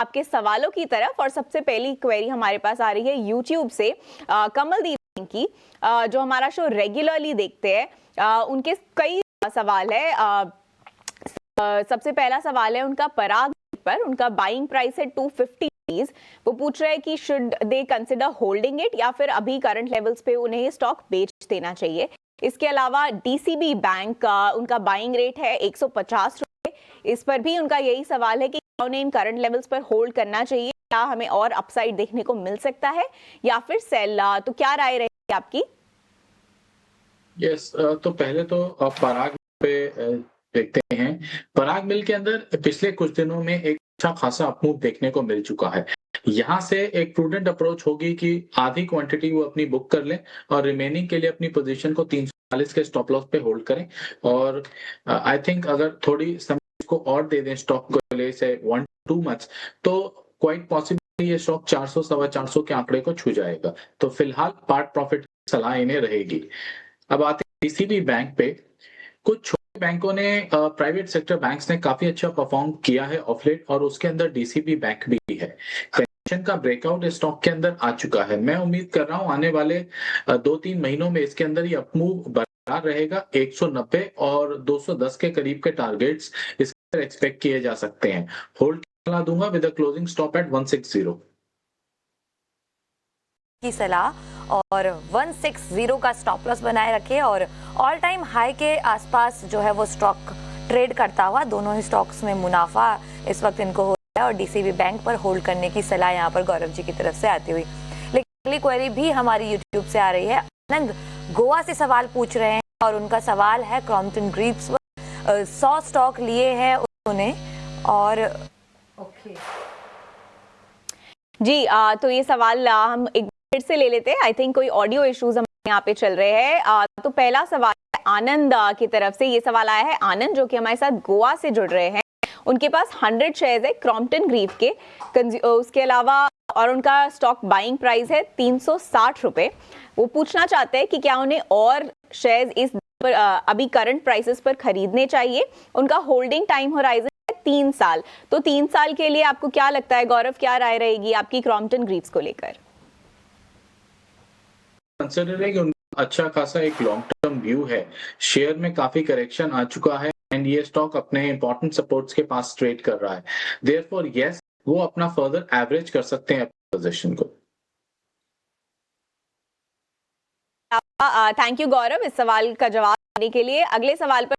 आपके सवालों की तरफ। और सबसे पहली क्वेरी हमारे पास आ रही है यूट्यूब से कमलदीप की, जो हमारा शो रेगुलरली देखते हैं। उनके कई सवाल है। सबसे पहला सवाल है उनका पराग पर। उनका बाइंग प्राइस है 250। वो पूछ रहे हैं कि should they consider holding it या फिर अभी करंट लेवल्स पे उन्हें स्टॉक बेच देना चाहिए। इसके अलावा डीसीबी बैंक का उनका बाइंग रेट है 150 रुपए। इस पर भी उनका यही सवाल है कि उन्हें इन करंट लेवल्स पर होल्ड करना चाहिए, क्या हमें और अपसाइड देखने को मिल सकता है या फिर सेल। तो क्या राय रहेगी आपकी? यस, तो पहले तो पराग पे देखते हैं। पराग मिल के अंदर पिछले कुछ दिनों में एक अच्छा खासा अपमूव देखने को मिल चुका है। यहाँ से एक प्रूडेंट अप्रोच होगी कि आधी क्वांटिटी वो अपनी बुक कर लें और रिमेनिंग के लिए अपनी पोजीशन को 340 के स्टॉप लॉस पे होल्ड करें। और आई थिंक अगर थोड़ी समय को और दे दें स्टॉक को ले से 1-2 मंथ्स, तो क्वाइट पॉसिबल ये स्टॉक 400 सवा 400 के आंकड़े को छू जाएगा। तो फिलहाल पार्ट प्रॉफिट सलाह इन्हें रहेगी। अब आते हैं डीसीबी बैंक पे। कुछ छोटे बैंकों ने, प्राइवेट सेक्टर बैंक्स ने काफी अच्छा परफॉर्म किया है ऑफ लेट, और उसके अंदर डीसीबी बैंक भी है। पेंशन का ब्रेकआउट इस स्टॉक के अंदर आ चुका है। मैं उम्मीद कर रहा हूं आने वाले 2-3 महीनों में इसके अंदर ये अपमूव बरकरार रहेगा। 190 और 210 के करीब के टारगेट्स इसके अंदर एक्सपेक्ट किए जा सकते हैं। होल्ड की सलाह दूंगा with a closing stop at 160 की सलाह, और 160 का स्टॉप लॉस बनाए रखे और ऑल टाइम हाई के आसपास जो है वो स्टॉक ट्रेड करता हुआ। दोनों ही स्टॉक्स में मुनाफा इस वक्त इनको हो रहा है और डीसीबी बैंक पर होल्ड करने की सलाह यहाँ पर गौरव जी की तरफ से आती हुई। लेकिन अगली क्वेरी भी हमारी यूट्यूब से आ रही है। आनंद गोवा से सवाल पूछ रहे हैं और उनका सवाल है क्रॉम्पटन ग्रीव्स पर 100 स्टॉक लिए हैं उन्होंने। और ओके जी, तो ये सवाल हम एक फिर से ले लेते हैं। आई थिंक कोई ऑडियो इश्यूज हमारे यहाँ पे चल रहे हैं। तो पहला सवाल है आनंद की तरफ से। ये सवाल आया है आनंद, जो कि हमारे साथ गोवा से जुड़ रहे हैं। उनके पास 100 शेयर्स है क्रॉम्पटन ग्रीव के। उसके अलावा और उनका स्टॉक बाइंग प्राइस है 360 रुपए। वो पूछना चाहते हैं कि क्या उन्हें और शेयर्स इस पर अभी करंट प्राइसेस पर खरीदने चाहिए। उनका होल्डिंग टाइम होराइजन 3 साल। तो 3 साल के लिए आपको क्या लगता है गौरव, क्या राय रहेगी आपकी क्रॉम्पटन ग्रीव्स को लेकर? कंसिडरिंग उनका अच्छा खासा एक लॉन्ग टर्म व्यू है, शेयर में काफी करेक्शन आ चुका है एंड ये स्टॉक अपने इंपॉर्टेंट सपोर्ट्स के पास ट्रेड कर रहा है। देयरफॉर यस, वो अपना फर्दर एवरेज कर सकते हैं अपनी पोजीशन को। थैंक यू गौरव इस सवाल का जवाब देने के लिए। अगले सवाल पर